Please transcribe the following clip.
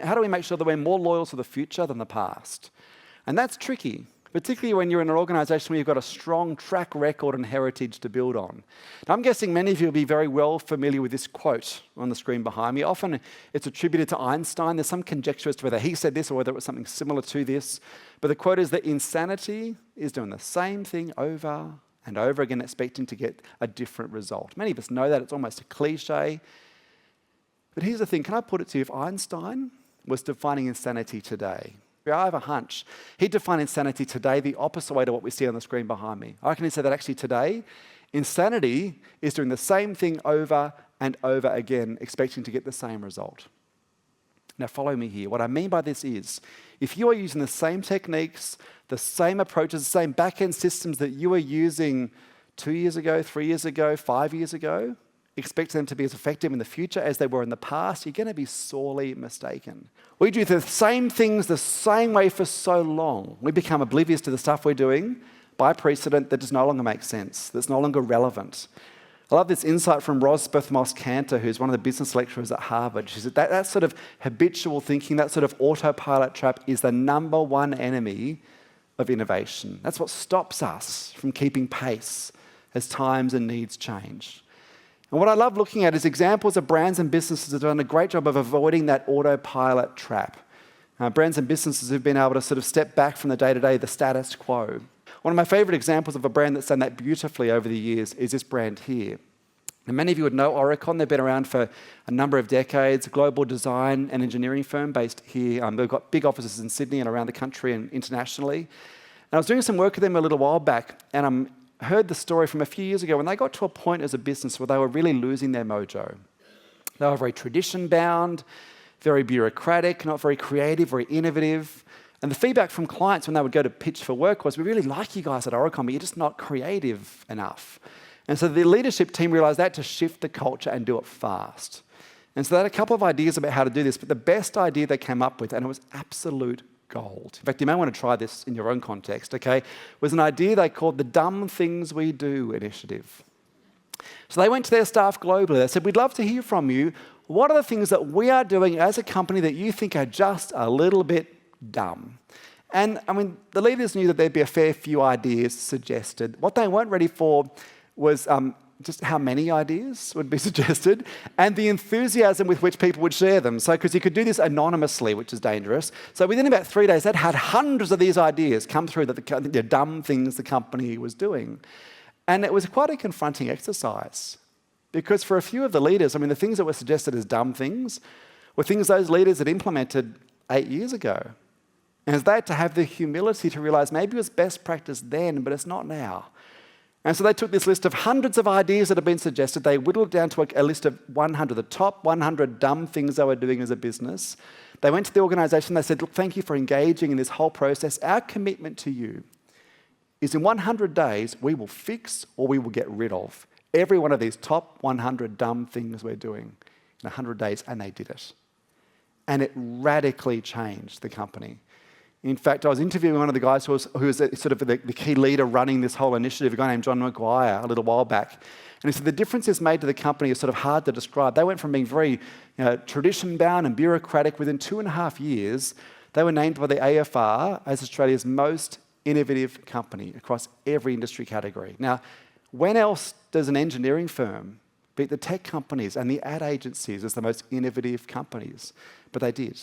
How do we make sure that we're more loyal to the future than the past? And that's tricky, particularly when you're in an organisation where you've got a strong track record and heritage to build on. Now, I'm guessing many of you will be very well familiar with this quote on the screen behind me. Often it's attributed to Einstein. There's some conjecture as to whether he said this or whether it was something similar to this. But the quote is that insanity is doing the same thing over and over again, expecting to get a different result. Many of us know that. It's almost a cliche. But here's the thing. Can I put it to you? If Einstein was defining insanity today, I have a hunch he'd define insanity today the opposite way to what we see on the screen behind me. I reckon he said that actually today, insanity is doing the same thing over and over again, expecting to get the same result. Now follow me here. What I mean by this is, if you are using the same techniques, the same approaches, the same back-end systems that you were using 2 years ago, 3 years ago, 5 years ago, expect them to be as effective in the future as they were in the past, you're going to be sorely mistaken. We do the same things the same way for so long. We become oblivious to the stuff we're doing by precedent that just no longer makes sense, that's no longer relevant. I love this insight from Rosbeth Moss-Kanter, who's one of the business lecturers at Harvard. She said that sort of habitual thinking, that sort of autopilot trap is the number one enemy of innovation. That's what stops us from keeping pace as times and needs change. And what I love looking at is examples of brands and businesses that have done a great job of avoiding that autopilot trap. Brands and businesses who've been able to sort of step back from the day-to-day, the status quo. One of my favourite examples of a brand that's done that beautifully over the years is this brand here. And many of you would know Aurecon. They've been around for a number of decades, a global design and engineering firm based here. They've got big offices in Sydney and around the country and internationally. And I was doing some work with them a little while back, and heard the story from a few years ago when they got to a point as a business where they were really losing their mojo. They were very tradition-bound, very bureaucratic, not very creative, very innovative. And the feedback from clients when they would go to pitch for work was, we really like you guys at Aurecon, but you're just not creative enough. And so the leadership team realised they had to shift the culture and do it fast. And so they had a couple of ideas about how to do this, but the best idea they came up with, and it was absolute gold. In fact, you may want to try this in your own context, okay? Was an idea they called the Dumb Things We Do initiative. So they went to their staff globally. They said, we'd love to hear from you. What are the things that we are doing as a company that you think are just a little bit dumb? And I mean, the leaders knew that there'd be a fair few ideas suggested. What they weren't ready for was just how many ideas would be suggested and the enthusiasm with which people would share them. So, because you could do this anonymously, which is dangerous. So within about 3 days, they'd had hundreds of these ideas come through that the dumb things the company was doing. And it was quite a confronting exercise because for a few of the leaders, I mean, the things that were suggested as dumb things were things those leaders had implemented 8 years ago. And they had to have the humility to realize maybe it was best practice then, but it's not now. And so they took this list of hundreds of ideas that had been suggested. They whittled it down to a list of 100, the top 100 dumb things they were doing as a business. They went to the organisation. They said, look, thank you for engaging in this whole process. Our commitment to you is in 100 days, we will fix or we will get rid of every one of these top 100 dumb things we're doing in 100 days. And they did it. And it radically changed the company. In fact, I was interviewing one of the guys who was sort of the key leader running this whole initiative, a guy named John McGuire, a little while back. And he said the differences made to the company is sort of hard to describe. They went from being very tradition-bound and bureaucratic. Within 2.5 years, they were named by the AFR as Australia's most innovative company across every industry category. Now, when else does an engineering firm beat the tech companies and the ad agencies as the most innovative companies? But they did.